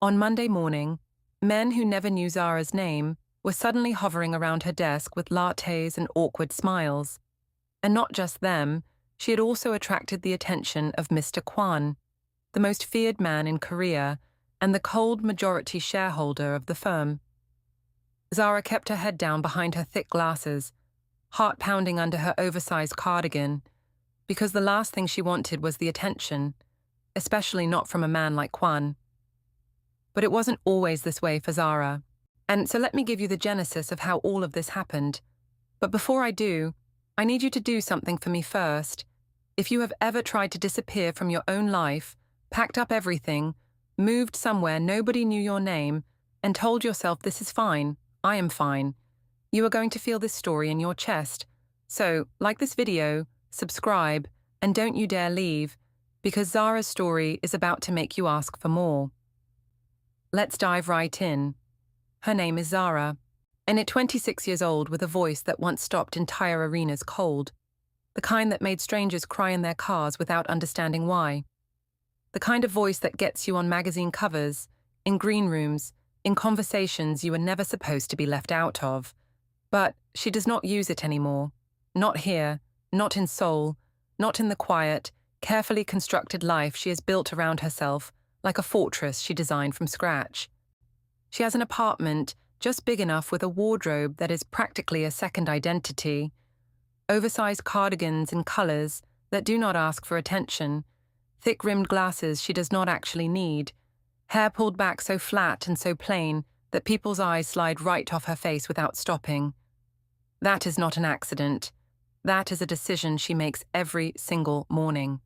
On Monday morning, men who never knew Zara's name were suddenly hovering around her desk with lattes and awkward smiles. And not just them, she had also attracted the attention of Mr. Kwan, the most feared man in Korea and the cold majority shareholder of the firm. Zara kept her head down behind her thick glasses, heart pounding under her oversized cardigan, because the last thing she wanted was the attention, especially not from a man like Kwan. But it wasn't always this way for Zara, and so let me give you the genesis of how all of this happened. But before I do, I need you to do something for me first. If you have ever tried to disappear from your own life, packed up everything, moved somewhere nobody knew your name, and told yourself this is fine, I am fine, you are going to feel this story in your chest. So, like this video, subscribe, and don't you dare leave, because Zara's story is about to make you ask for more. Let's dive right in. Her name is Zara, and at 26 years old with a voice that once stopped entire arenas cold, the kind that made strangers cry in their cars without understanding why. The kind of voice that gets you on magazine covers, in green rooms, in conversations you were never supposed to be left out of. But she does not use it anymore. Not here, not in Seoul, not in the quiet, carefully constructed life she has built around herself, like a fortress she designed from scratch. She has an apartment just big enough with a wardrobe that is practically a second identity, oversized cardigans in colors that do not ask for attention, thick-rimmed glasses she does not actually need, hair pulled back so flat and so plain that people's eyes slide right off her face without stopping. That is not an accident. That is a decision she makes every single morning.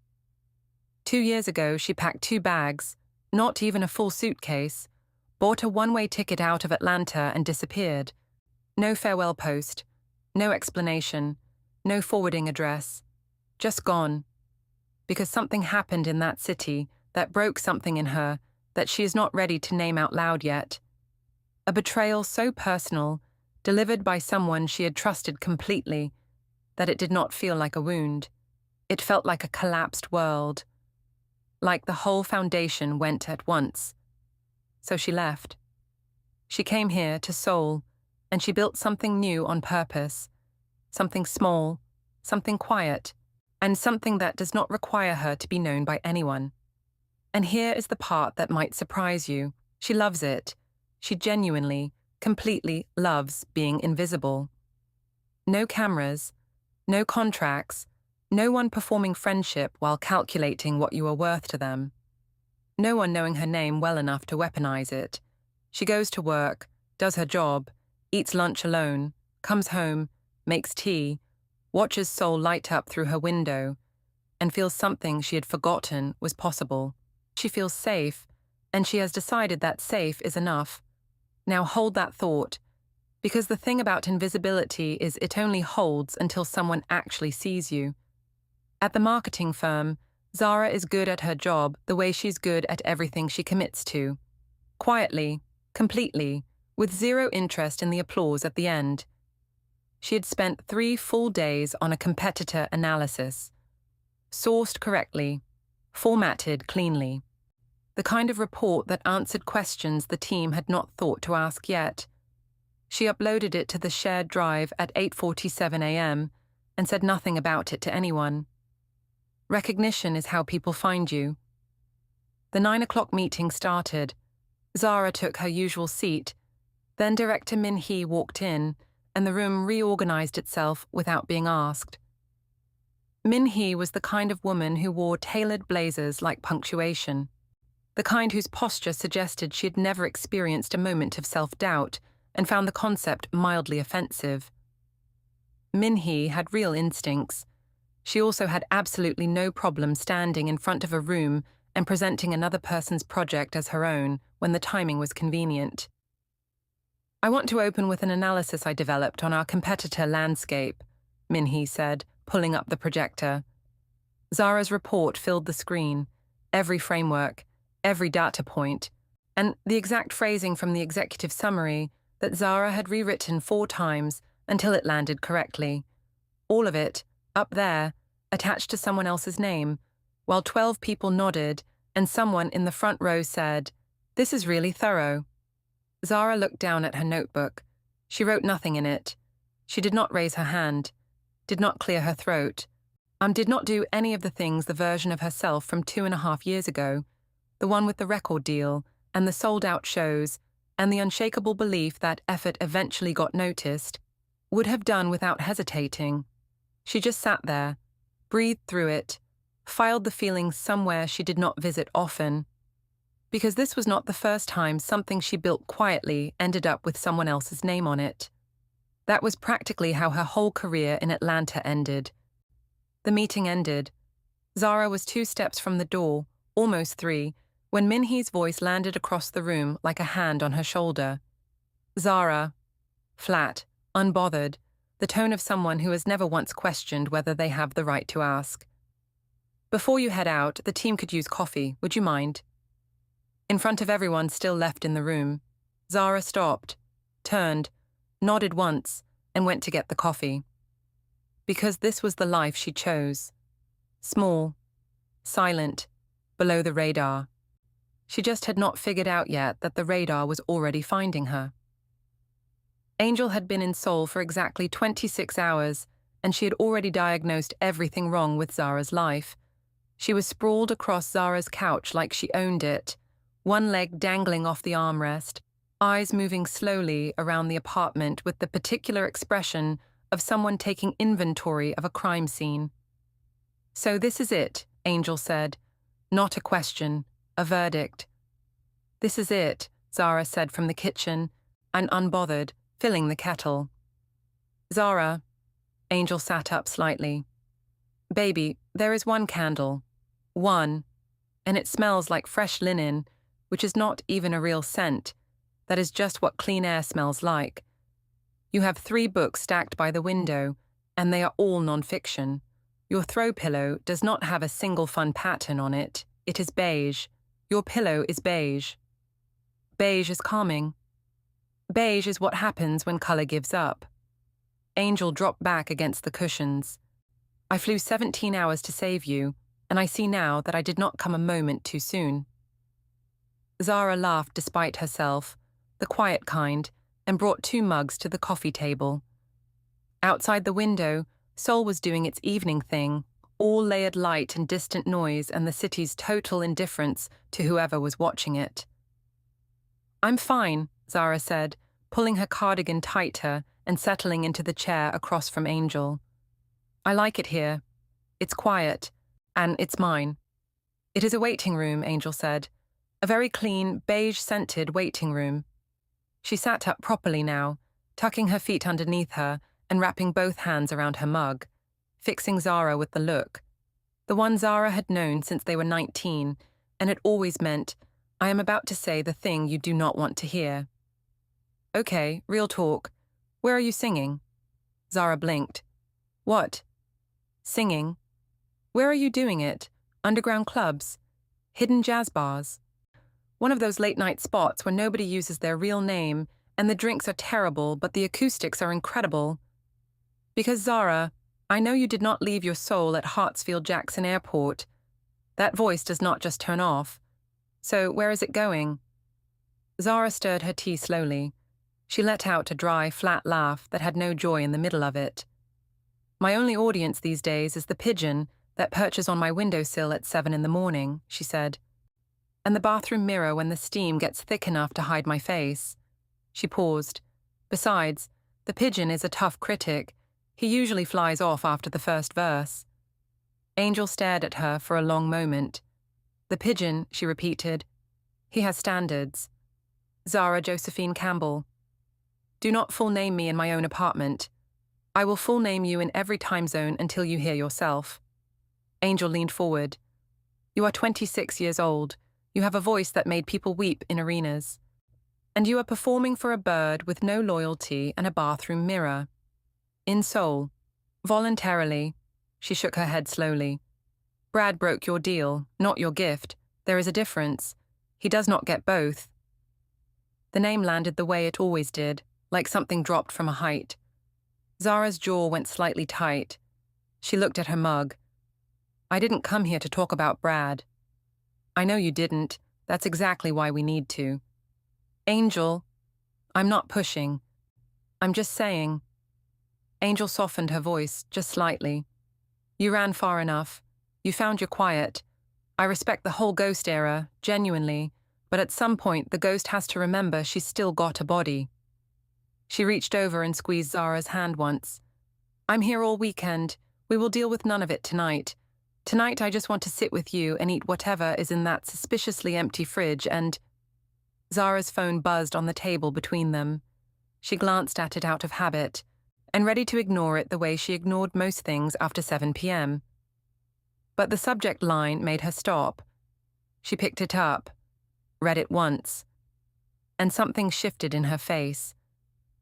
2 years ago, she packed 2 bags, not even a full suitcase, bought a one-way ticket out of Atlanta and disappeared. No farewell post, no explanation, no forwarding address. Just gone. Because something happened in that city that broke something in her that she is not ready to name out loud yet. A betrayal so personal, delivered by someone she had trusted completely, that it did not feel like a wound. It felt like a collapsed world. Like the whole foundation went at once. So she left. She came here to Seoul, and she built something new on purpose. Something small, something quiet, and something that does not require her to be known by anyone. And here is the part that might surprise you. She loves it. She genuinely, completely loves being invisible. No cameras, no contracts, no one performing friendship while calculating what you are worth to them. No one knowing her name well enough to weaponize it. She goes to work, does her job, eats lunch alone, comes home, makes tea, watches Seoul light up through her window, and feels something she had forgotten was possible. She feels safe, and she has decided that safe is enough. Now hold that thought, because the thing about invisibility is it only holds until someone actually sees you. At the marketing firm, Zara is good at her job the way she's good at everything she commits to. Quietly, completely, with zero interest in the applause at the end. She had spent 3 full days on a competitor analysis. Sourced correctly, formatted cleanly. The kind of report that answered questions the team had not thought to ask yet. She uploaded it to the shared drive at 8:47 a.m. and said nothing about it to anyone. Recognition is how people find you. The 9 o'clock meeting started. Zara took her usual seat. Then Director Min-hee walked in, and the room reorganized itself without being asked. Min-hee was the kind of woman who wore tailored blazers like punctuation. The kind whose posture suggested she had never experienced a moment of self-doubt and found the concept mildly offensive. Min-hee had real instincts. She also had absolutely no problem standing in front of a room and presenting another person's project as her own when the timing was convenient. I want to open with an analysis I developed on our competitor landscape, Min-hee said, pulling up the projector. Zara's report filled the screen, every framework, every data point, and the exact phrasing from the executive summary that Zara had rewritten 4 times until it landed correctly. All of it, up there, attached to someone else's name, while 12 people nodded and someone in the front row said, This is really thorough. Zara looked down at her notebook. She wrote nothing in it. She did not raise her hand, did not clear her throat, did not do any of the things the version of herself from 2.5 years ago, the one with the record deal, and the sold-out shows, and the unshakable belief that effort eventually got noticed, would have done without hesitating. She just sat there, breathed through it, filed the feelings somewhere she did not visit often, because this was not the first time something she built quietly ended up with someone else's name on it. That was practically how her whole career in Atlanta ended. The meeting ended. Zara was 2 steps from the door, almost 3, when Minhee's voice landed across the room like a hand on her shoulder. Zara. Flat, unbothered, the tone of someone who has never once questioned whether they have the right to ask. Before you head out, the team could use coffee, would you mind? In front of everyone still left in the room, Zara stopped, turned, nodded once, and went to get the coffee. Because this was the life she chose. Small, silent, below the radar. She just had not figured out yet that the radar was already finding her. Angel had been in Seoul for exactly 26 hours, and she had already diagnosed everything wrong with Zara's life. She was sprawled across Zara's couch like she owned it, one leg dangling off the armrest, eyes moving slowly around the apartment with the particular expression of someone taking inventory of a crime scene. So this is it, Angel said. Not a question, a verdict. This is it, Zara said from the kitchen, and unbothered, filling the kettle. Zara, Angel sat up slightly. Baby, there is one candle. One. And it smells like fresh linen, which is not even a real scent. That is just what clean air smells like. You have 3 books stacked by the window, and they are all non-fiction. Your throw pillow does not have a single fun pattern on it. It is beige. Your pillow is beige. Beige is calming. Beige is what happens when color gives up. Angel dropped back against the cushions. I flew 17 hours to save you, and I see now that I did not come a moment too soon. Zara laughed despite herself, the quiet kind, and brought 2 mugs to the coffee table. Outside the window, Seoul was doing its evening thing, all layered light and distant noise and the city's total indifference to whoever was watching it. I'm fine, Zara said, pulling her cardigan tighter and settling into the chair across from Angel. I like it here. It's quiet, and it's mine. It is a waiting room, Angel said. A very clean, beige-scented waiting room. She sat up properly now, tucking her feet underneath her and wrapping both hands around her mug, fixing Zara with the look. The one Zara had known since they were 19, and it always meant, I am about to say the thing you do not want to hear. Okay, real talk. Where are you singing? Zara blinked. What? Singing. Where are you doing it? Underground clubs? Hidden jazz bars? One of those late-night spots where nobody uses their real name, and the drinks are terrible, but the acoustics are incredible. Because, Zara, I know you did not leave your soul at Hartsfield-Jackson Airport. That voice does not just turn off. So where is it going? Zara stirred her tea slowly. She let out a dry, flat laugh that had no joy in the middle of it. My only audience these days is the pigeon that perches on my windowsill at 7 a.m, she said. And the bathroom mirror when the steam gets thick enough to hide my face. She paused. Besides, the pigeon is a tough critic. He usually flies off after the first verse. Angel stared at her for a long moment. The pigeon, she repeated. He has standards. Zara Josephine Campbell. Do not full name me in my own apartment. I will full name you in every time zone until you hear yourself. Angel leaned forward. You are 26 years old. You have a voice that made people weep in arenas. And you are performing for a bird with no loyalty and a bathroom mirror. In Seoul. Voluntarily. She shook her head slowly. Brad broke your deal, not your gift. There is a difference. He does not get both. The name landed the way it always did, like something dropped from a height. Zara's jaw went slightly tight. She looked at her mug. I didn't come here to talk about Brad. I know you didn't. That's exactly why we need to. Angel, I'm not pushing. I'm just saying. Angel softened her voice, just slightly. You ran far enough. You found your quiet. I respect the whole ghost era, genuinely, but at some point the ghost has to remember she's still got a body. She reached over and squeezed Zara's hand once. I'm here all weekend. We will deal with none of it tonight. Tonight I just want to sit with you and eat whatever is in that suspiciously empty fridge and… Zara's phone buzzed on the table between them. She glanced at it out of habit, and ready to ignore it the way she ignored most things after 7 p.m. But the subject line made her stop. She picked it up, read it once, and something shifted in her face.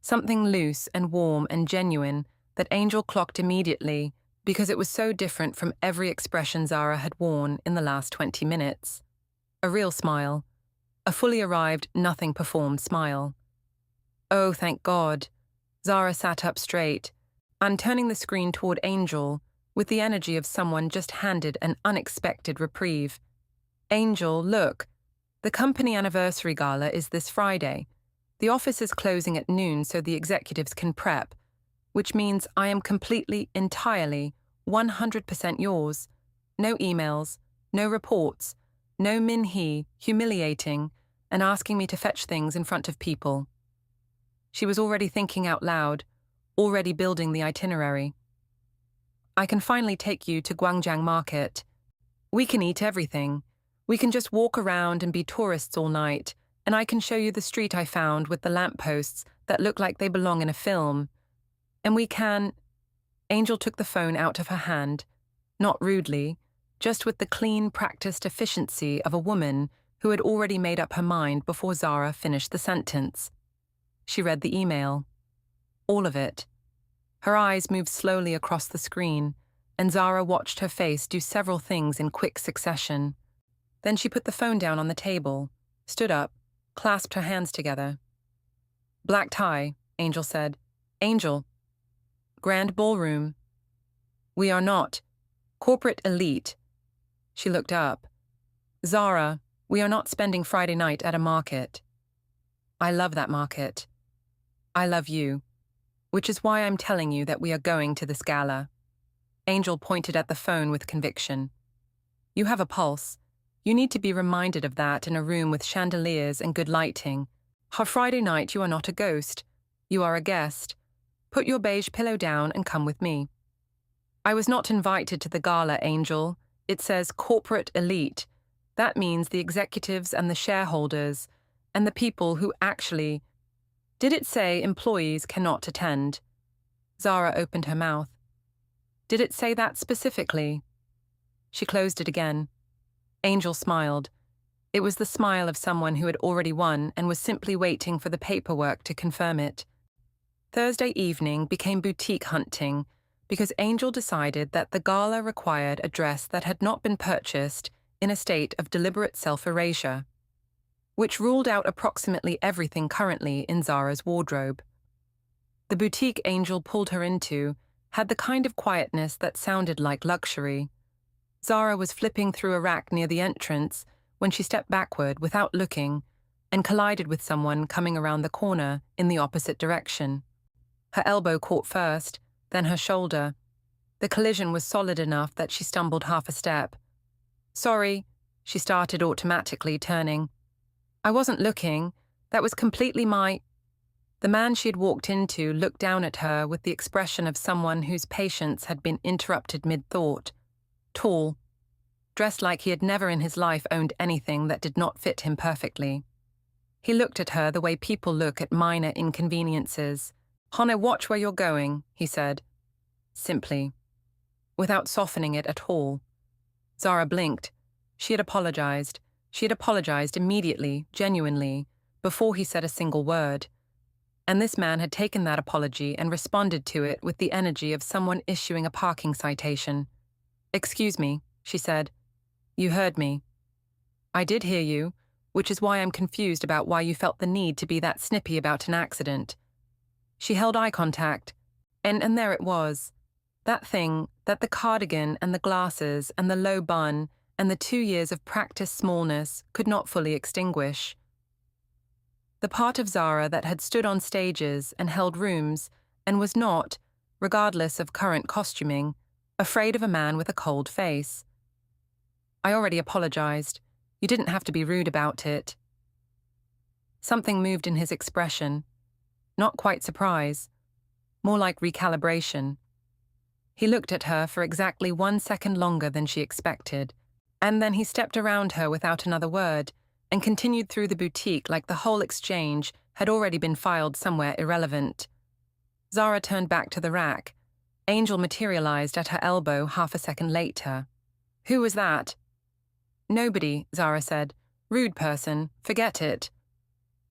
Something loose and warm and genuine that Angel clocked immediately because it was so different from every expression Zara had worn in the last 20 minutes. A real smile. A fully arrived, nothing-performed smile. Oh, thank God. Zara sat up straight, and turning the screen toward Angel with the energy of someone just handed an unexpected reprieve. Angel, look. The company anniversary gala is this Friday. The office is closing at noon so the executives can prep, which means I am completely, entirely, 100% yours. No emails, no reports, no Min-hee humiliating and asking me to fetch things in front of people. She was already thinking out loud, already building the itinerary. I can finally take you to Gwangjang Market. We can eat everything. We can just walk around and be tourists all night, and I can show you the street I found with the lampposts that look like they belong in a film. And we can… Angel took the phone out of her hand, not rudely, just with the clean, practiced efficiency of a woman who had already made up her mind before Zara finished the sentence. She read the email. All of it. Her eyes moved slowly across the screen, and Zara watched her face do several things in quick succession. Then she put the phone down on the table, stood up, clasped her hands together. Black tie, Angel said. Angel. Grand ballroom. We are not. Corporate elite. She looked up. Zara, we are not spending Friday night at a market. I love that market. I love you, which is why I'm telling you that we are going to this gala. Angel pointed at the phone with conviction. You have a pulse. You need to be reminded of that in a room with chandeliers and good lighting. On Friday night you are not a ghost. You are a guest. Put your beige pillow down and come with me. I was not invited to the gala, Angel. It says corporate elite. That means the executives and the shareholders and the people who actually… Did it say employees cannot attend? Zara opened her mouth. Did it say that specifically? She closed it again. Angel smiled. It was the smile of someone who had already won and was simply waiting for the paperwork to confirm it. Thursday evening became boutique hunting because Angel decided that the gala required a dress that had not been purchased in a state of deliberate self-erasure, which ruled out approximately everything currently in Zara's wardrobe. The boutique Angel pulled her into had the kind of quietness that sounded like luxury. Zara was flipping through a rack near the entrance when she stepped backward without looking and collided with someone coming around the corner in the opposite direction. Her elbow caught first, then her shoulder. The collision was solid enough that she stumbled half a step. Sorry, she started automatically, turning. I wasn't looking. That was completely my… The man she had walked into looked down at her with the expression of someone whose patience had been interrupted mid-thought. Tall, dressed like he had never in his life owned anything that did not fit him perfectly. He looked at her the way people look at minor inconveniences. Hana, watch where you're going, he said. Simply. Without softening it at all. Zara blinked. She had apologized. She had apologized immediately, genuinely, before he said a single word. And this man had taken that apology and responded to it with the energy of someone issuing a parking citation. Excuse me, she said. You heard me. I did hear you, which is why I'm confused about why you felt the need to be that snippy about an accident. She held eye contact, and there it was. That thing, that the cardigan and the glasses and the low bun and the 2 years of practiced smallness could not fully extinguish. The part of Zara that had stood on stages and held rooms and was not, regardless of current costuming, afraid of a man with a cold face. I already apologized. You didn't have to be rude about it. Something moved in his expression. Not quite surprise, more like recalibration. He looked at her for exactly 1 second longer than she expected, and then he stepped around her without another word and continued through the boutique like the whole exchange had already been filed somewhere irrelevant. Zara turned back to the rack. Angel materialized at her elbow half a second later. Who was that? Nobody, Zara said. Rude person, forget it.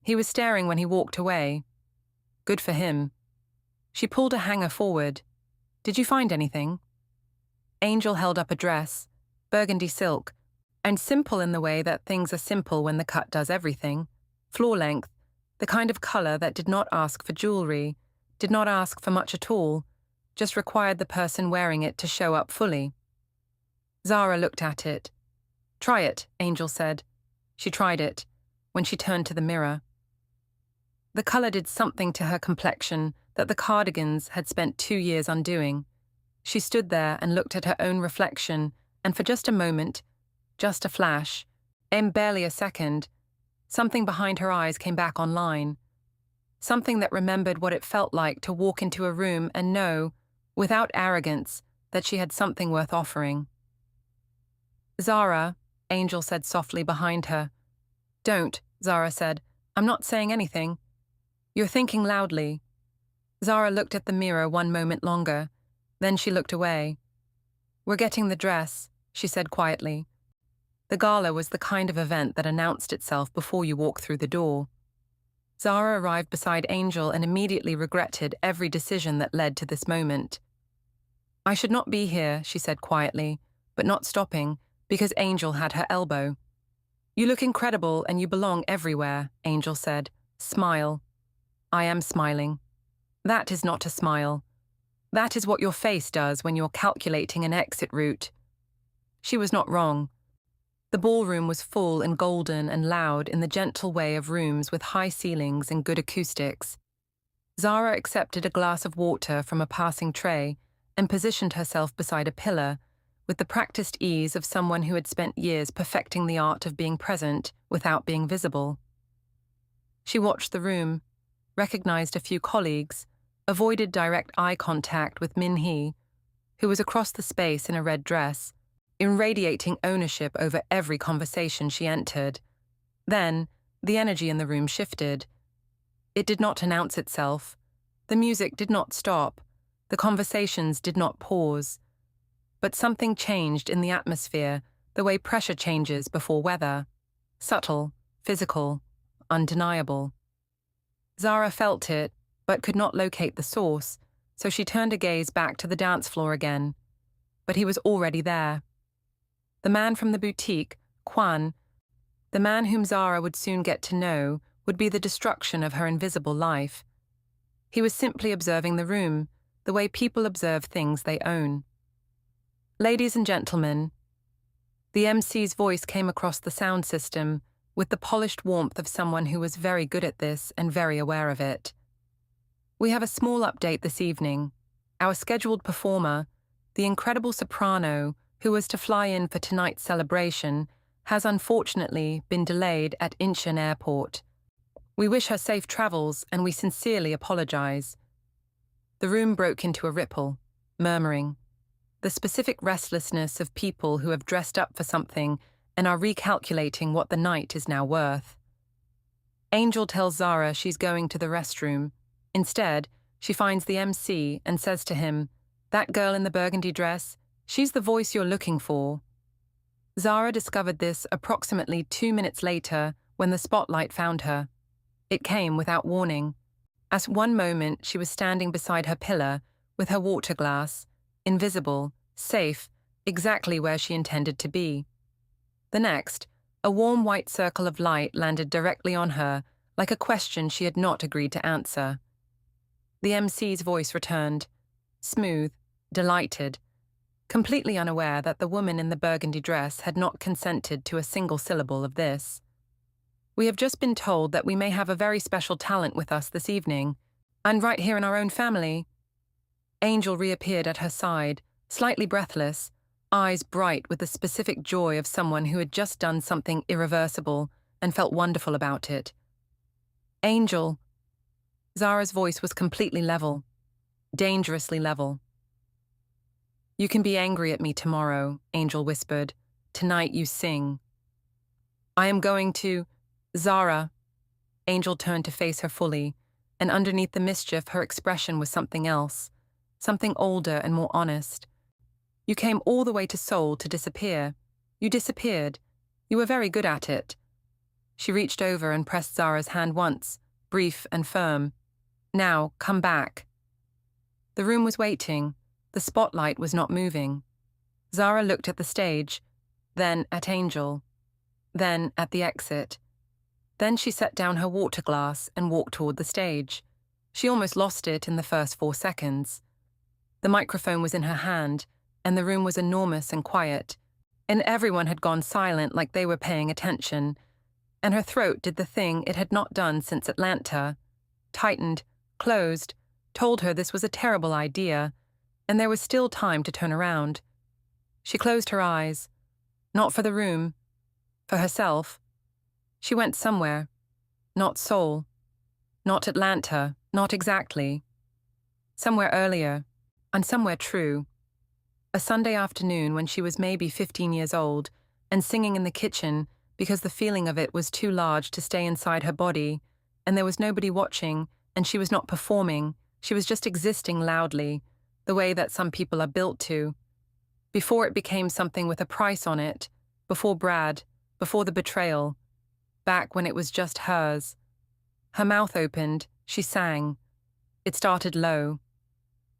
He was staring when he walked away. Good for him. She pulled a hanger forward. Did you find anything? Angel held up a dress, burgundy silk, and simple in the way that things are simple when the cut does everything. Floor length, the kind of color that did not ask for jewelry, did not ask for much at all, just required the person wearing it to show up fully. Zara looked at it. Try it, Angel said. She tried it, when she turned to the mirror. The color did something to her complexion that the cardigans had spent 2 years undoing. She stood there and looked at her own reflection, and for just a moment, just a flash, barely a second, something behind her eyes came back online. Something that remembered what it felt like to walk into a room and know, without arrogance, that she had something worth offering. Zara, Angel said softly behind her. Don't, Zara said. I'm not saying anything. You're thinking loudly. Zara looked at the mirror 1 moment longer. Then she looked away. We're getting the dress, she said quietly. The gala was the kind of event that announced itself before you walk through the door. Zara arrived beside Angel and immediately regretted every decision that led to this moment. I should not be here, she said quietly, but not stopping, because Angel had her elbow. You look incredible and you belong everywhere, Angel said. Smile. I am smiling. That is not a smile. That is what your face does when you're calculating an exit route. She was not wrong. The ballroom was full and golden and loud in the gentle way of rooms with high ceilings and good acoustics. Zara accepted a glass of water from a passing tray and positioned herself beside a pillar, with the practiced ease of someone who had spent years perfecting the art of being present without being visible. She watched the room, recognized a few colleagues, avoided direct eye contact with Min-hee, who was across the space in a red dress, irradiating ownership over every conversation she entered. Then, the energy in the room shifted. It did not announce itself. The music did not stop. The conversations did not pause. But something changed in the atmosphere, the way pressure changes before weather. Subtle, physical, undeniable. Zara felt it, but could not locate the source, so she turned a gaze back to the dance floor again. But he was already there. The man from the boutique, Kwan, the man whom Zara would soon get to know, would be the destruction of her invisible life. He was simply observing the room, the way people observe things they own. Ladies and gentlemen, the MC's voice came across the sound system with the polished warmth of someone who was very good at this and very aware of it. We have a small update this evening. Our scheduled performer, the incredible soprano who was to fly in for tonight's celebration, has unfortunately been delayed at Incheon Airport. We wish her safe travels and we sincerely apologize. The room broke into a ripple, murmuring. The specific restlessness of people who have dressed up for something and are recalculating what the night is now worth. Angel tells Zara she's going to the restroom. Instead, she finds the MC and says to him, "That girl in the burgundy dress, she's the voice you're looking for." Zara discovered this approximately 2 minutes later when the spotlight found her. It came without warning. At one moment, she was standing beside her pillar with her water glass, invisible, safe, exactly where she intended to be. The next, a warm white circle of light landed directly on her, like a question she had not agreed to answer. The MC's voice returned, smooth, delighted. completely unaware that the woman in the burgundy dress had not consented to a single syllable of this. "We have just been told that we may have a very special talent with us this evening, and right here in our own family." Angel reappeared at her side, slightly breathless, eyes bright with the specific joy of someone who had just done something irreversible and felt wonderful about it. "Angel." Zara's voice was completely level, dangerously level. "You can be angry at me tomorrow," Angel whispered. "Tonight you sing." "I am going to—" "Zara." Angel turned to face her fully, and underneath the mischief her expression was something else, something older and more honest. "You came all the way to Seoul to disappear. You disappeared. You were very good at it." She reached over and pressed Zara's hand once, brief and firm. "Now, come back." The room was waiting. The spotlight was not moving. Zara looked at the stage, then at Angel, then at the exit. Then she set down her water glass and walked toward the stage. She almost lost it in the first 4 seconds. The microphone was in her hand, and the room was enormous and quiet, and everyone had gone silent like they were paying attention, and her throat did the thing it had not done since Atlanta, tightened, closed, told her this was a terrible idea, and there was still time to turn around. She closed her eyes, not for the room, for herself. She went somewhere, not Seoul, not Atlanta, not exactly. Somewhere earlier, and somewhere true. A Sunday afternoon when she was maybe 15 years old, and singing in the kitchen because the feeling of it was too large to stay inside her body, and there was nobody watching, and she was not performing, she was just existing loudly, the way that some people are built to. Before it became something with a price on it, before Brad, before the betrayal, back when it was just hers. Her mouth opened, she sang. It started low.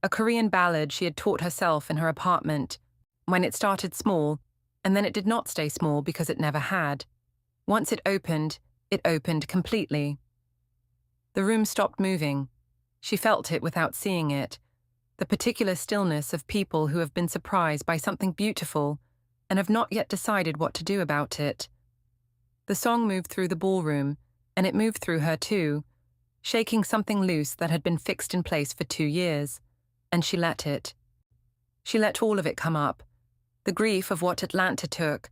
A Korean ballad she had taught herself in her apartment, when it started small, and then it did not stay small because it never had. Once it opened completely. The room stopped moving. She felt it without seeing it, the particular stillness of people who have been surprised by something beautiful and have not yet decided what to do about it. The song moved through the ballroom, and it moved through her too, shaking something loose that had been fixed in place for 2 years, and she let it. She let all of it come up, the grief of what Atlanta took,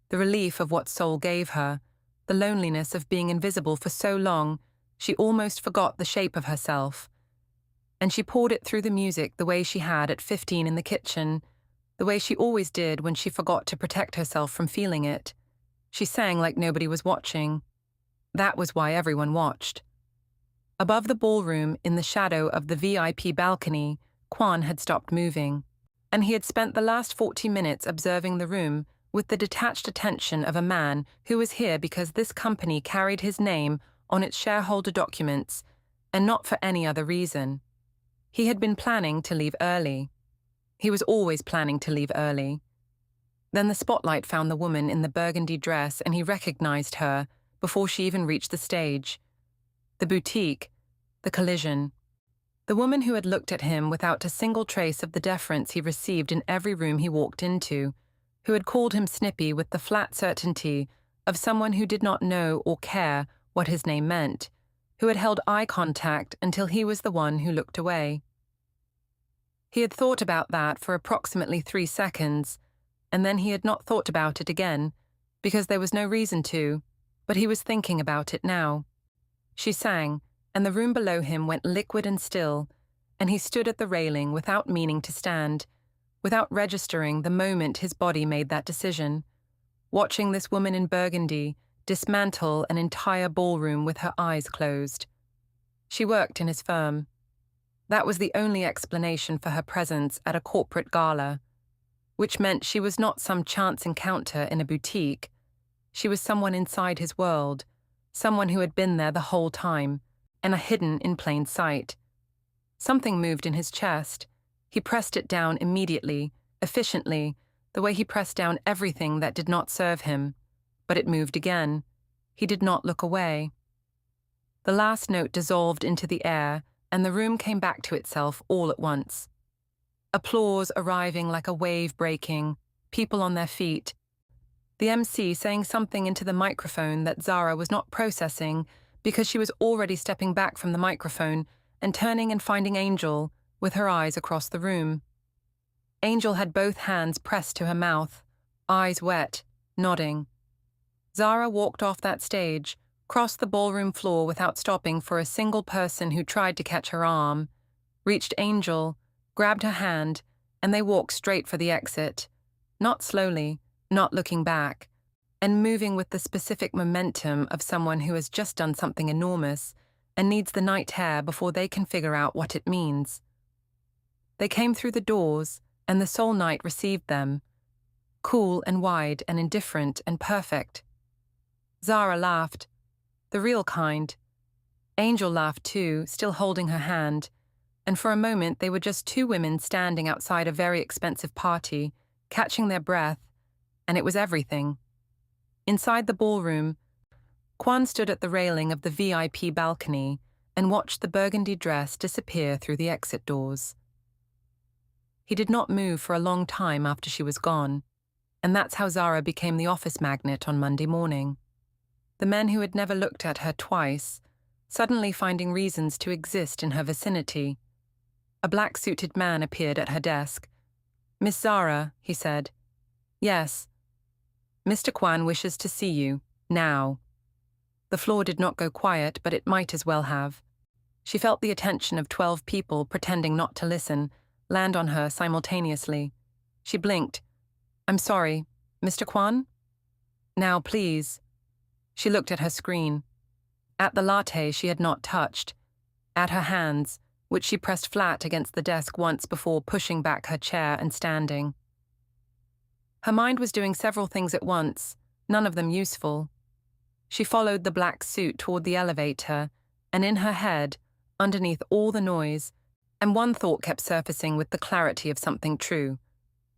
the relief of what Seoul gave her, the loneliness of being invisible for so long she almost forgot the shape of herself. And she poured it through the music the way she had at 15 in the kitchen, the way she always did when she forgot to protect herself from feeling it. She sang like nobody was watching. That was why everyone watched. Above the ballroom, in the shadow of the VIP balcony, Kwan had stopped moving, and he had spent the last 40 minutes observing the room with the detached attention of a man who was here because this company carried his name on its shareholder documents, and not for any other reason. He had been planning to leave early. He was always planning to leave early. Then the spotlight found the woman in the burgundy dress, and he recognized her before she even reached the stage. The boutique, the collision. The woman who had looked at him without a single trace of the deference he received in every room he walked into, who had called him Snippy with the flat certainty of someone who did not know or care what his name meant, who had held eye contact until he was the one who looked away. He had thought about that for approximately 3 seconds, and then he had not thought about it again, because there was no reason to, but he was thinking about it now. She sang, and the room below him went liquid and still, and he stood at the railing without meaning to stand, without registering the moment his body made that decision, watching this woman in burgundy dismantle an entire ballroom with her eyes closed. She worked in his firm. That was the only explanation for her presence at a corporate gala, which meant she was not some chance encounter in a boutique. She was someone inside his world, someone who had been there the whole time, and hidden in plain sight. Something moved in his chest. He pressed it down immediately, efficiently, the way he pressed down everything that did not serve him. But it moved again. He did not look away. The last note dissolved into the air, and the room came back to itself all at once. Applause arriving like a wave breaking, people on their feet. The MC saying something into the microphone that Zara was not processing because she was already stepping back from the microphone and turning and finding Angel with her eyes across the room. Angel had both hands pressed to her mouth, eyes wet, nodding. Zara walked off that stage, crossed the ballroom floor without stopping for a single person who tried to catch her arm, reached Angel, grabbed her hand, and they walked straight for the exit, not slowly, not looking back, and moving with the specific momentum of someone who has just done something enormous and needs the night air before they can figure out what it means. They came through the doors, and the Seoul night received them, cool and wide and indifferent and perfect. Zara laughed, the real kind. Angel laughed too, still holding her hand, and for a moment they were just two women standing outside a very expensive party, catching their breath, and it was everything. Inside the ballroom, Kwan stood at the railing of the VIP balcony and watched the burgundy dress disappear through the exit doors. He did not move for a long time after she was gone, and that's how Zara became the office magnet on Monday morning. The men who had never looked at her twice, suddenly finding reasons to exist in her vicinity. A black-suited man appeared at her desk. "Miss Zara," he said. "Yes." "Mr. Kwan wishes to see you, now." The floor did not go quiet, but it might as well have. She felt the attention of 12 people pretending not to listen land on her simultaneously. She blinked. "I'm sorry, Mr. Kwan?" "Now, please." She looked at her screen. At the latte she had not touched. At her hands, which she pressed flat against the desk once before pushing back her chair and standing. Her mind was doing several things at once, none of them useful. She followed the black suit toward the elevator, and in her head, underneath all the noise, and one thought kept surfacing with the clarity of something true.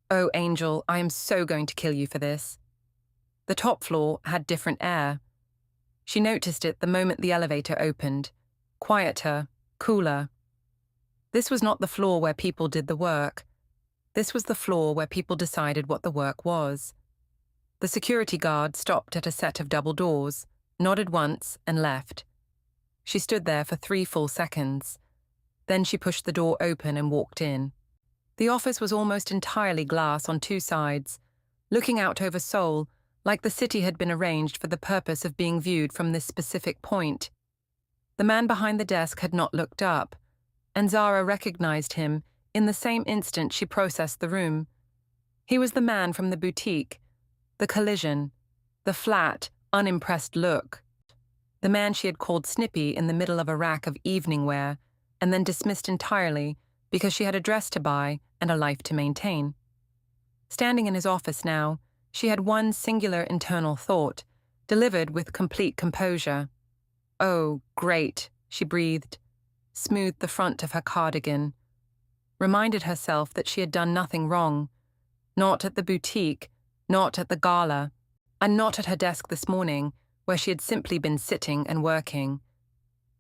"Oh, Angel, I am so going to kill you for this." The top floor had different air. She noticed it the moment the elevator opened. Quieter, cooler. This was not the floor where people did the work. This was the floor where people decided what the work was. The security guard stopped at a set of double doors, nodded once, and left. She stood there for 3 full seconds. Then she pushed the door open and walked in. The office was almost entirely glass on 2 sides, looking out over Seoul, like the city had been arranged for the purpose of being viewed from this specific point. The man behind the desk had not looked up, and Zara recognized him in the same instant she processed the room. He was the man from the boutique, the collision, the flat, unimpressed look. The man she had called snippy in the middle of a rack of evening wear, and then dismissed entirely because she had a dress to buy and a life to maintain. Standing in his office now, she had one singular internal thought, delivered with complete composure. "Oh, great," she breathed, smoothed the front of her cardigan, reminded herself that she had done nothing wrong, not at the boutique, not at the Gala, and not at her desk this morning, where she had simply been sitting and working,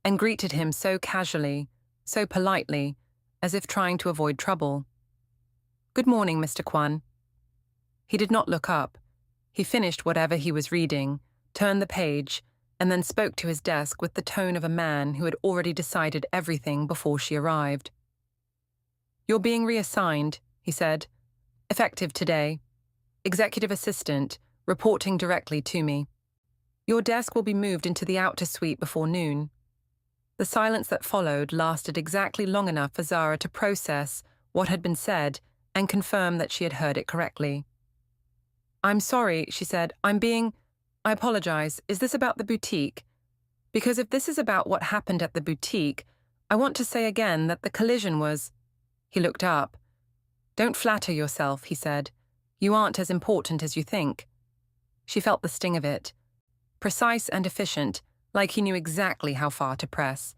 and greeted him so casually, so politely, as if trying to avoid trouble. "Good morning, Mr. Kwan." He did not look up. He finished whatever he was reading, turned the page, and then spoke to his desk with the tone of a man who had already decided everything before she arrived. "You're being reassigned," he said. "Effective today. Executive assistant, reporting directly to me. Your desk will be moved into the outer suite before noon." The silence that followed lasted exactly long enough for Zara to process what had been said and confirm that she had heard it correctly. "I'm sorry," she said. I apologize. Is this about the boutique? Because if this is about what happened at the boutique, I want to say again that the collision was—" He looked up. "Don't flatter yourself," he said. "You aren't as important as you think." She felt the sting of it. Precise and efficient, like he knew exactly how far to press.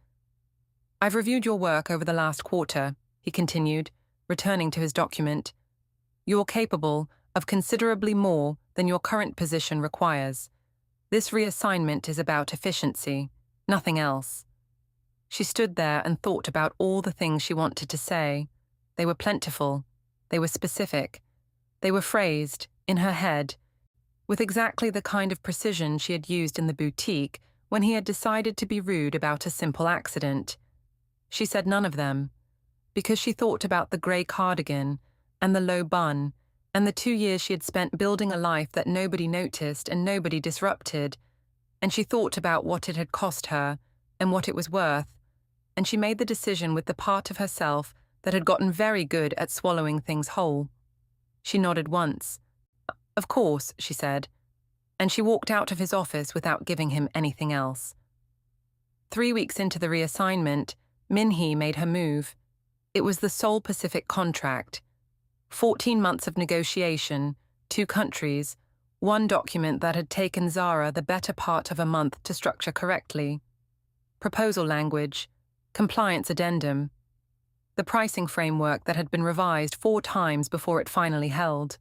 "I've reviewed your work over the last quarter," he continued, returning to his document. "You're capable of considerably more than your current position requires. This reassignment is about efficiency, nothing else." She stood there and thought about all the things she wanted to say. They were plentiful. They were specific. They were phrased, in her head, with exactly the kind of precision she had used in the boutique when he had decided to be rude about a simple accident. She said none of them, because she thought about the grey cardigan and the low bun and the 2 years she had spent building a life that nobody noticed and nobody disrupted, and she thought about what it had cost her and what it was worth, and she made the decision with the part of herself that had gotten very good at swallowing things whole. She nodded once. "Of course," she said, and she walked out of his office without giving him anything else. 3 weeks into the reassignment, Min-hee made her move. It was the Seoul Pacific contract. 14 months of negotiation, 2 countries, 1 document that had taken Zara the better part of a month to structure correctly. Proposal language, compliance addendum, the pricing framework that had been revised 4 times before it finally held.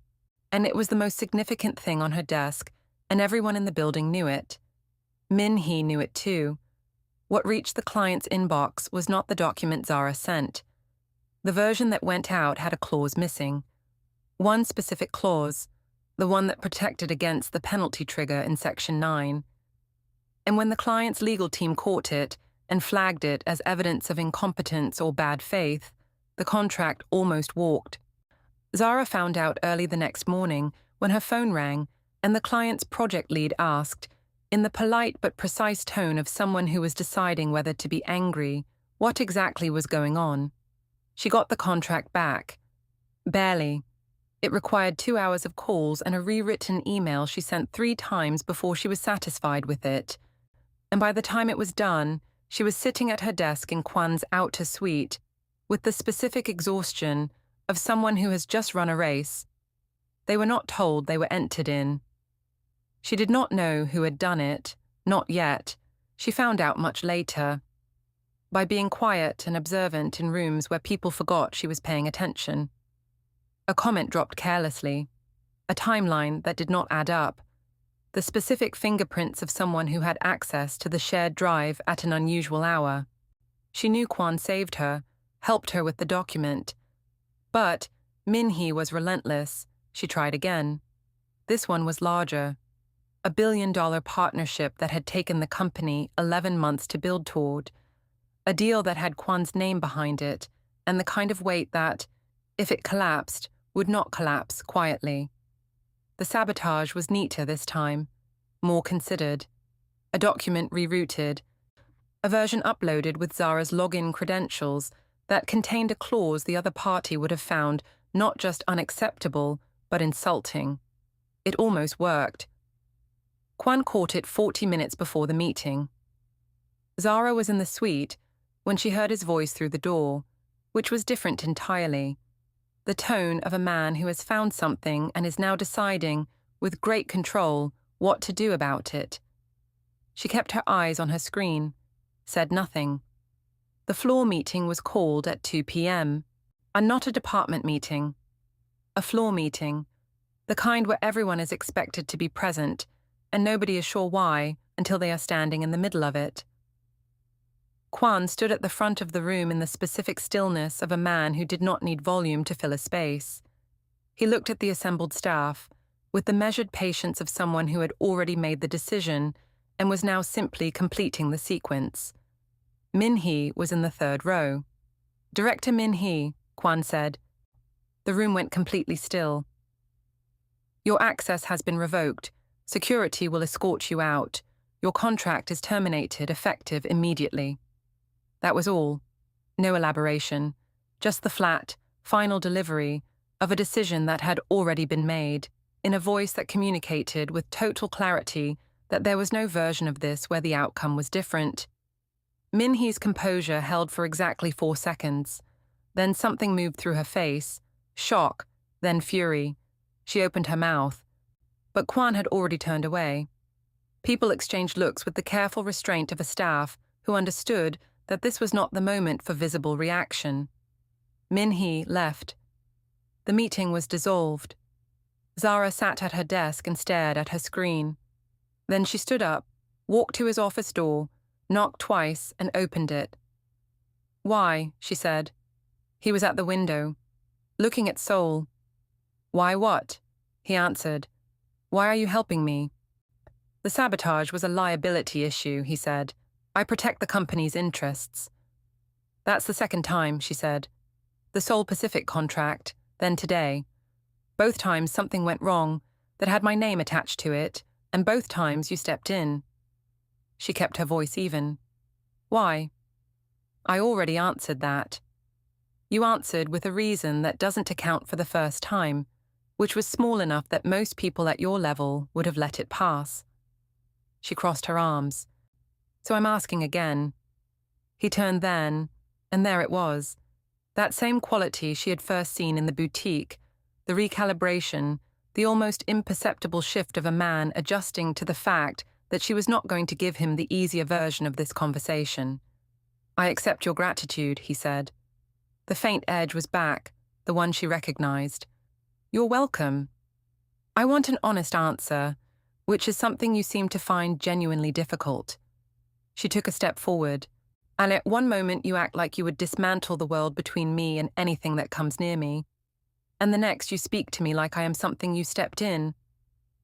And it was the most significant thing on her desk, and everyone in the building knew it. Min-hee knew it too. What reached the client's inbox was not the document Zara sent. The version that went out had a clause missing. One specific clause, the one that protected against the penalty trigger in Section 9. And when the client's legal team caught it and flagged it as evidence of incompetence or bad faith, the contract almost walked. Zara found out early the next morning when her phone rang and the client's project lead asked, in the polite but precise tone of someone who was deciding whether to be angry, what exactly was going on. She got the contract back. Barely. It required 2 hours of calls and a rewritten email she sent 3 times before she was satisfied with it. And by the time it was done, she was sitting at her desk in Kwan's outer suite, with the specific exhaustion of someone who has just run a race. They were not told they were entered in. She did not know who had done it, not yet. She found out much later. By being quiet and observant in rooms where people forgot she was paying attention. A comment dropped carelessly. A timeline that did not add up. The specific fingerprints of someone who had access to the shared drive at an unusual hour. She knew Kwan saved her, helped her with the document. But Min-hee was relentless. She tried again. This one was larger. A billion-dollar partnership that had taken the company 11 months to build toward. A deal that had Kwan's name behind it, and the kind of weight that, if it collapsed, would not collapse quietly. The sabotage was neater this time, more considered. A document rerouted, a version uploaded with Zara's login credentials that contained a clause the other party would have found not just unacceptable, but insulting. It almost worked. Kwan caught it 40 minutes before the meeting. Zara was in the suite when she heard his voice through the door, which was different entirely. The tone of a man who has found something and is now deciding, with great control, what to do about it. She kept her eyes on her screen, said nothing. The floor meeting was called at 2 p.m., and not a department meeting. A floor meeting, the kind where everyone is expected to be present, and nobody is sure why until they are standing in the middle of it. Kwan stood at the front of the room in the specific stillness of a man who did not need volume to fill a space. He looked at the assembled staff, with the measured patience of someone who had already made the decision and was now simply completing the sequence. Min-hee was in the 3rd row. "Director Min-hee," Kwan said. The room went completely still. "Your access has been revoked. Security will escort you out. Your contract is terminated, effective immediately." That was all. No elaboration. Just the flat, final delivery of a decision that had already been made, in a voice that communicated with total clarity that there was no version of this where the outcome was different. Min-hee's composure held for exactly 4 seconds. Then something moved through her face. Shock, then fury. She opened her mouth. But Kwan had already turned away. People exchanged looks with the careful restraint of a staff who understood that this was not the moment for visible reaction. Min-hee left. The meeting was dissolved. Zara sat at her desk and stared at her screen. Then she stood up, walked to his office door, knocked twice and opened it. "Why?" she said. He was at the window, looking at Seoul. "Why what?" he answered. "Why are you helping me?" "The sabotage was a liability issue," he said. "I protect the company's interests." "That's the second time," she said. "The Seoul Pacific contract, then today. Both times something went wrong that had my name attached to it, and both times you stepped in." She kept her voice even. "Why?" "I already answered that." "You answered with a reason that doesn't account for the first time, which was small enough that most people at your level would have let it pass." She crossed her arms. "So I'm asking again." He turned then, and there it was. That same quality she had first seen in the boutique, the recalibration, the almost imperceptible shift of a man adjusting to the fact that she was not going to give him the easier version of this conversation. "I accept your gratitude," he said. The faint edge was back, the one she recognized. "You're welcome. I want an honest answer, which is something you seem to find genuinely difficult." She took a step forward. "And at one moment you act like you would dismantle the world between me and anything that comes near me. And the next you speak to me like I am something you stepped in.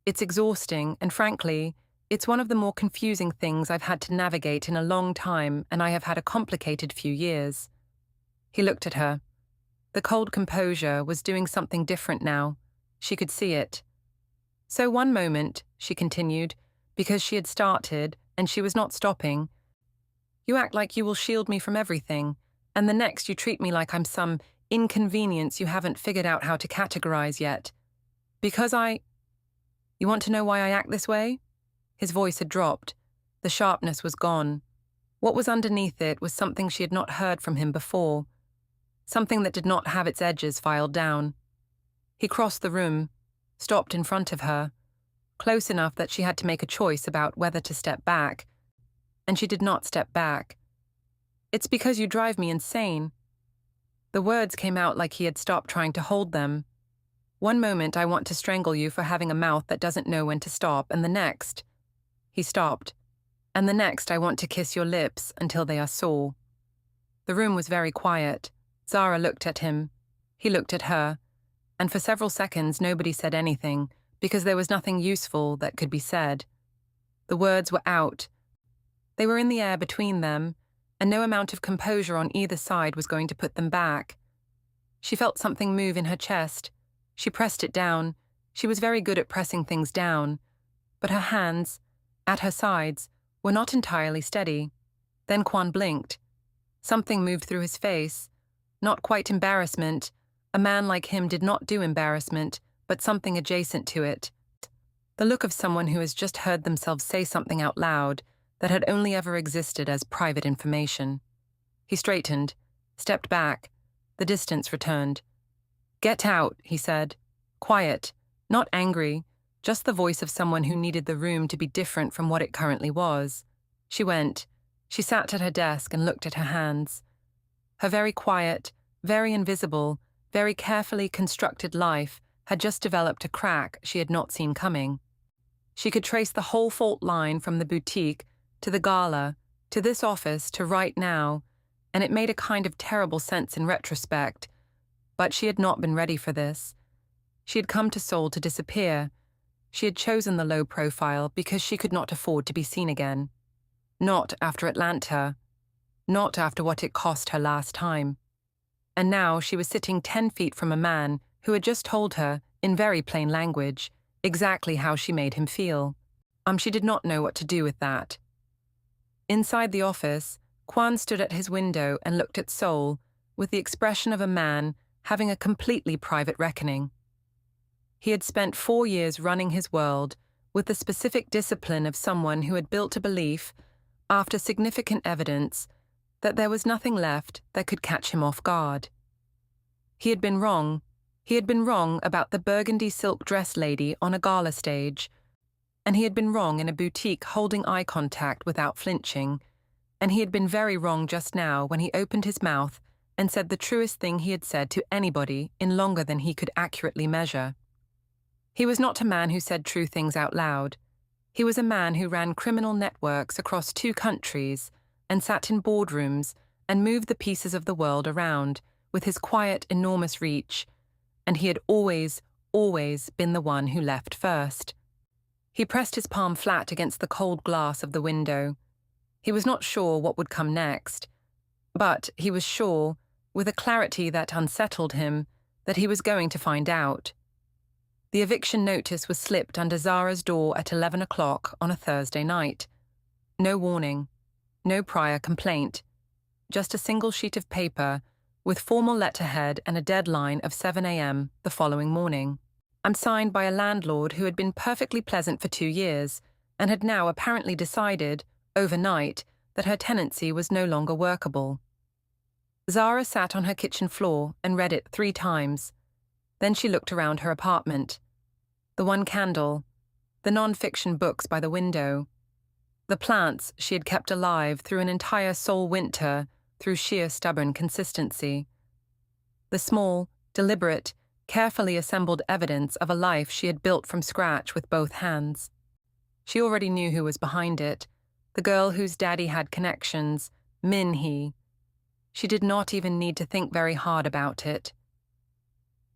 It's exhausting, and frankly, it's one of the more confusing things I've had to navigate in a long time, and I have had a complicated few years." He looked at her. The cold composure was doing something different now. She could see it. "So one moment," she continued, because she had started, and she was not stopping, "you act like you will shield me from everything, and the next you treat me like I'm some inconvenience you haven't figured out how to categorize yet. Because You want to know why I act this way?" His voice had dropped. The sharpness was gone. What was underneath it was something she had not heard from him before. Something that did not have its edges filed down. He crossed the room, stopped in front of her, close enough that she had to make a choice about whether to step back. And she did not step back. "It's because you drive me insane." The words came out like he had stopped trying to hold them. "One moment I want to strangle you for having a mouth that doesn't know when to stop, and the next..." He stopped. "And the next I want to kiss your lips until they are sore." The room was very quiet. Zara looked at him. He looked at her. And for several seconds nobody said anything, because there was nothing useful that could be said. The words were out. They were in the air between them, and no amount of composure on either side was going to put them back. She felt something move in her chest. She pressed it down. She was very good at pressing things down. But her hands, at her sides, were not entirely steady. Then Kwan blinked. Something moved through his face. Not quite embarrassment. A man like him did not do embarrassment, but something adjacent to it. The look of someone who has just heard themselves say something out loud that had only ever existed as private information. He straightened, stepped back. The distance returned. "Get out," he said. Quiet, not angry, just the voice of someone who needed the room to be different from what it currently was. She went. She sat at her desk and looked at her hands. Her very quiet, very invisible, very carefully constructed life had just developed a crack she had not seen coming. She could trace the whole fault line from the boutique to the Gala, to this office, to right now, and it made a kind of terrible sense in retrospect. But she had not been ready for this. She had come to Seoul to disappear. She had chosen the low profile because she could not afford to be seen again. Not after Atlanta. Not after what it cost her last time. And now she was sitting 10 feet from a man who had just told her, in very plain language, exactly how she made him feel. She did not know what to do with that. Inside the office, Kwan stood at his window and looked at Seoul with the expression of a man having a completely private reckoning. He had spent 4 years running his world with the specific discipline of someone who had built a belief, after significant evidence, that there was nothing left that could catch him off guard. He had been wrong. He had been wrong about the burgundy silk dress lady on a gala stage, and he had been wrong in a boutique holding eye contact without flinching, and he had been very wrong just now when he opened his mouth and said the truest thing he had said to anybody in longer than he could accurately measure. He was not a man who said true things out loud. He was a man who ran criminal networks across 2 countries and sat in boardrooms and moved the pieces of the world around with his quiet, enormous reach, and he had always been the one who left first. He pressed his palm flat against the cold glass of the window. He was not sure what would come next, but he was sure, with a clarity that unsettled him, that he was going to find out. The eviction notice was slipped under Zara's door at 11 o'clock on a Thursday night. No warning, no prior complaint, just a single sheet of paper with formal letterhead and a deadline of 7 a.m. the following morning. And signed by a landlord who had been perfectly pleasant for 2 years and had now apparently decided, overnight, that her tenancy was no longer workable. Zara sat on her kitchen floor and read it 3 times. Then she looked around her apartment. The one candle, the non-fiction books by the window, the plants she had kept alive through an entire Seoul winter through sheer stubborn consistency. The small, deliberate, carefully assembled evidence of a life she had built from scratch with both hands. She already knew who was behind it, the girl whose daddy had connections, Min-hee. She did not even need to think very hard about it.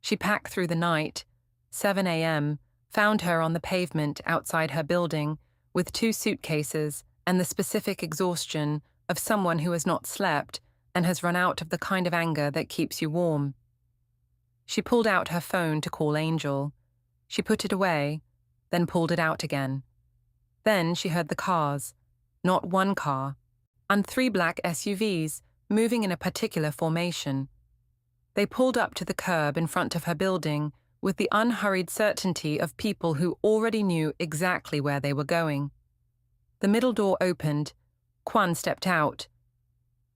She packed through the night. 7 a.m. found her on the pavement outside her building with 2 suitcases and the specific exhaustion of someone who has not slept and has run out of the kind of anger that keeps you warm. She pulled out her phone to call Angel. She put it away, then pulled it out again. Then she heard the cars, not one car, and 3 black SUVs moving in a particular formation. They pulled up to the curb in front of her building with the unhurried certainty of people who already knew exactly where they were going. The middle door opened. Kwan stepped out.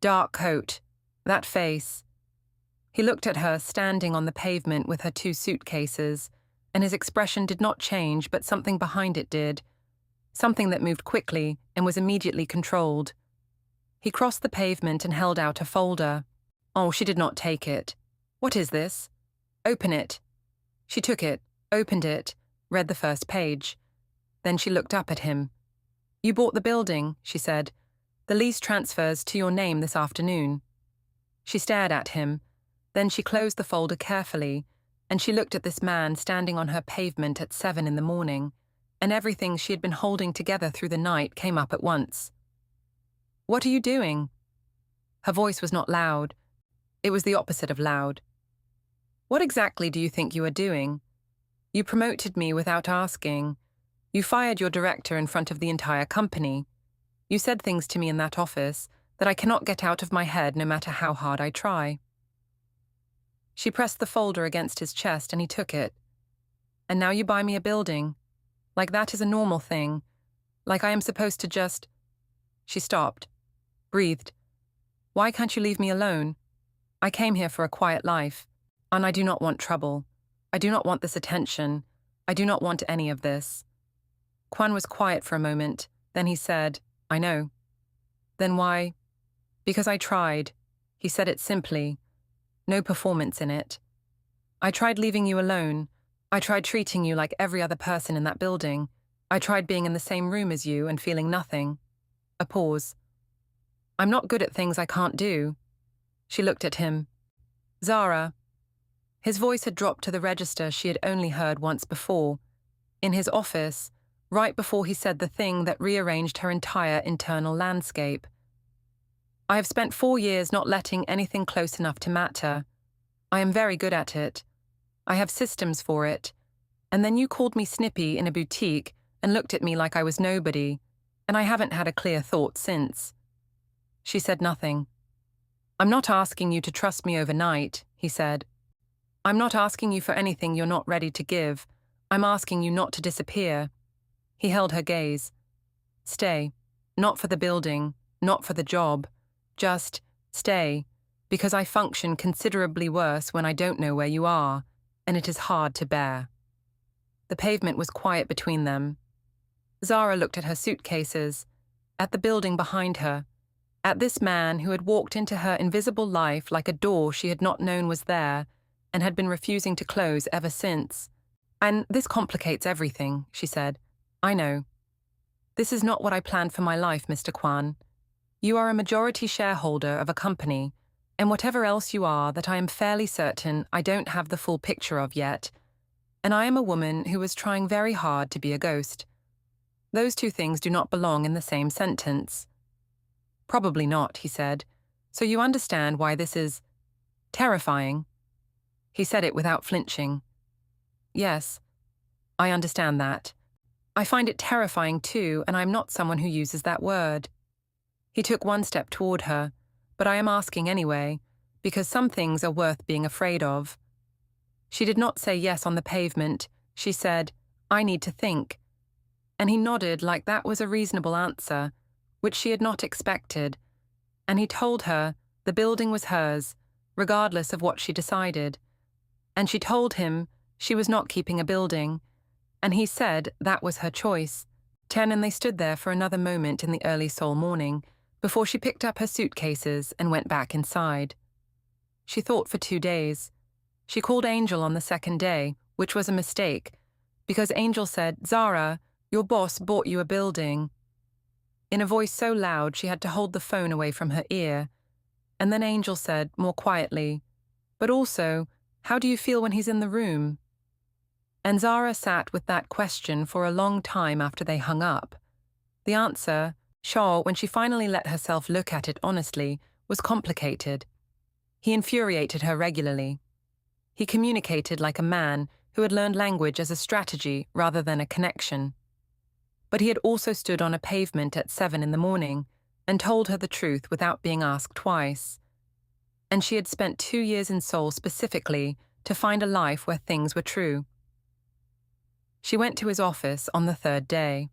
Dark coat, that face. He looked at her standing on the pavement with her 2 suitcases, and his expression did not change, but something behind it did. Something that moved quickly and was immediately controlled. He crossed the pavement and held out a folder. Oh, she did not take it. What is this? Open it. She took it, opened it, read the first page. Then she looked up at him. You bought the building, she said. The lease transfers to your name this afternoon. She stared at him. Then she closed the folder carefully, and she looked at this man standing on her pavement at 7 in the morning, and everything she had been holding together through the night came up at once. What are you doing? Her voice was not loud. It was the opposite of loud. What exactly do you think you are doing? You promoted me without asking. You fired your director in front of the entire company. You said things to me in that office that I cannot get out of my head no matter how hard I try. She pressed the folder against his chest and he took it. And now you buy me a building. Like that is a normal thing. Like I am supposed to just... She stopped. Breathed. Why can't you leave me alone? I came here for a quiet life. And I do not want trouble. I do not want this attention. I do not want any of this. Kwan was quiet for a moment. Then he said, I know. Then why? Because I tried. He said it simply. No performance in it. I tried leaving you alone. I tried treating you like every other person in that building. I tried being in the same room as you and feeling nothing. A pause. I'm not good at things I can't do. She looked at him. Zara. His voice had dropped to the register she had only heard once before. In his office, right before he said the thing that rearranged her entire internal landscape. I have spent 4 years not letting anything close enough to matter. I am very good at it. I have systems for it. And then you called me snippy in a boutique and looked at me like I was nobody, and I haven't had a clear thought since. She said nothing. I'm not asking you to trust me overnight, he said. I'm not asking you for anything you're not ready to give. I'm asking you not to disappear. He held her gaze. Stay. Not for the building, not for the job. Just stay, because I function considerably worse when I don't know where you are, and it is hard to bear. The pavement was quiet between them. Zara looked at her suitcases, at the building behind her, at this man who had walked into her invisible life like a door she had not known was there and had been refusing to close ever since. And this complicates everything, she said. I know. This is not what I planned for my life, Mr. Kwan. You are a majority shareholder of a company. and whatever else you are that I am fairly certain I don't have the full picture of yet, and I am a woman who is trying very hard to be a ghost. Those two things do not belong in the same sentence. Probably not, he said, so you understand why this is terrifying. He said it without flinching. Yes, I understand that. I find it terrifying too, and I'm not someone who uses that word. He took one step toward her, but I am asking anyway, because some things are worth being afraid of. She did not say yes on the pavement. She said, I need to think. And he nodded like that was a reasonable answer, which she had not expected, and he told her the building was hers, regardless of what she decided. And she told him she was not keeping a building, and he said that was her choice. And they stood there for another moment in the early Seoul morning, before she picked up her suitcases and went back inside. She thought for 2 days. She called Angel on the second day, which was a mistake, because Angel said, Zara, your boss bought you a building. In a voice so loud she had to hold the phone away from her ear. And then Angel said, more quietly, but also, how do you feel when he's in the room? And Zara sat with that question for a long time after they hung up. The answer, Shaw, when she finally let herself look at it honestly, was complicated. He infuriated her regularly. He communicated like a man who had learned language as a strategy rather than a connection. But he had also stood on a pavement at 7 in the morning and told her the truth without being asked twice. And she had spent 2 years in Seoul specifically to find a life where things were true. She went to his office on the third day.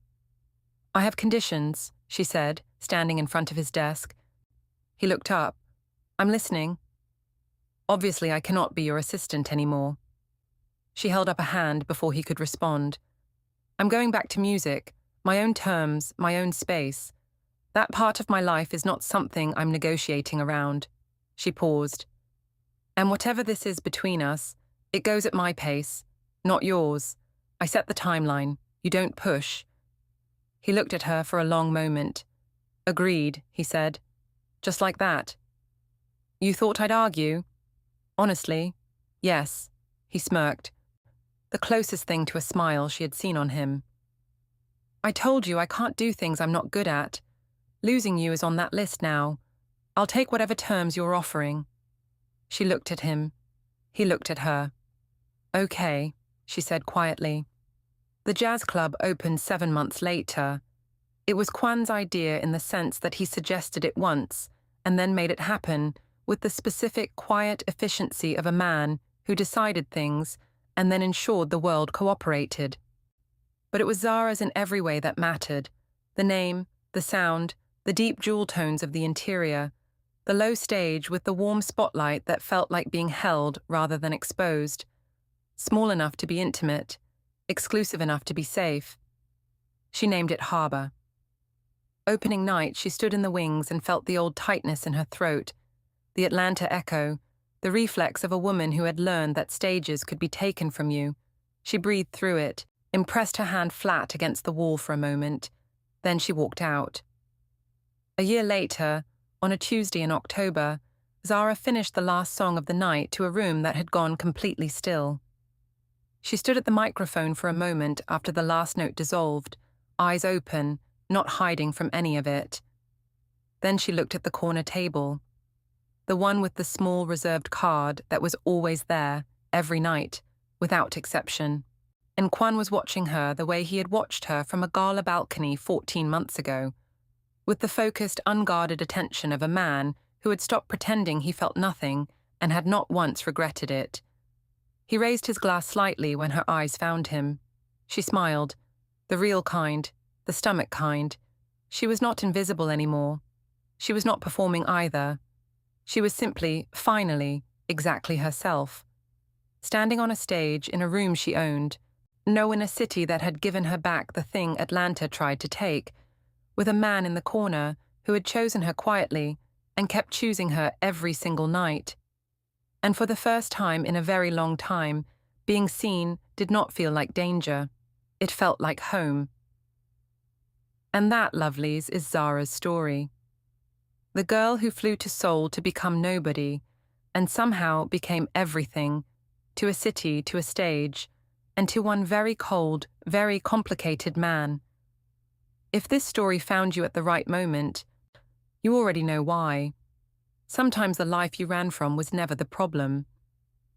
I have conditions, she said, standing in front of his desk. He looked up. I'm listening. Obviously, I cannot be your assistant anymore. She held up a hand before he could respond. I'm going back to music, my own terms, my own space. That part of my life is not something I'm negotiating around. She paused. And whatever this is between us, it goes at my pace, not yours. I set the timeline. You don't push. He looked at her for a long moment. Agreed, he said. Just like that. You thought I'd argue? Honestly, yes, he smirked. The closest thing to a smile she had seen on him. I told you I can't do things I'm not good at. Losing you is on that list now. I'll take whatever terms you're offering. She looked at him. He looked at her. Okay, she said quietly. The jazz club opened 7 months later. It was Kwan's idea in the sense that he suggested it once and then made it happen with the specific quiet efficiency of a man who decided things and then ensured the world cooperated. But it was Zara's in every way that mattered. The name, the sound, the deep jewel tones of the interior, the low stage with the warm spotlight that felt like being held rather than exposed. Small enough to be intimate, exclusive enough to be safe. She named it Harbor. Opening night, she stood in the wings and felt the old tightness in her throat, the Atlanta echo, the reflex of a woman who had learned that stages could be taken from you. She breathed through it, impressed her hand flat against the wall for a moment. Then she walked out. A year later, on a Tuesday in October, Zara finished the last song of the night to a room that had gone completely still. She stood at the microphone for a moment after the last note dissolved, eyes open, not hiding from any of it. Then she looked at the corner table, the one with the small reserved card that was always there, every night, without exception. And Kwan was watching her the way he had watched her from a Gala balcony 14 months ago, with the focused, unguarded attention of a man who had stopped pretending he felt nothing and had not once regretted it. He raised his glass slightly when her eyes found him. She smiled, the real kind, the stomach kind. She was not invisible anymore. She was not performing either. She was simply, finally, exactly herself. Standing on a stage in a room she owned, in a city that had given her back the thing Atlanta tried to take, with a man in the corner who had chosen her quietly and kept choosing her every single night. And for the first time in a very long time, being seen did not feel like danger. It felt like home. And that, lovelies, is Zara's story. The girl who flew to Seoul to become nobody, and somehow became everything, to a city, to a stage, and to one very cold, very complicated man. If this story found you at the right moment, you already know why. Sometimes the life you ran from was never the problem.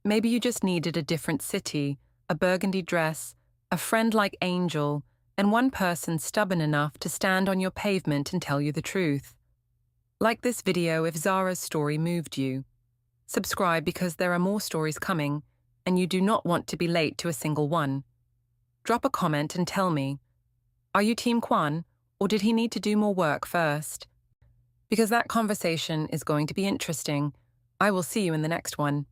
Maybe you just needed a different city, a burgundy dress, a friend like Angel, and one person stubborn enough to stand on your pavement and tell you the truth. Like this video if Zara's story moved you. Subscribe because there are more stories coming, and you do not want to be late to a single one. Drop a comment and tell me, are you Team Kwan, or did he need to do more work first? Because that conversation is going to be interesting. I will see you in the next one.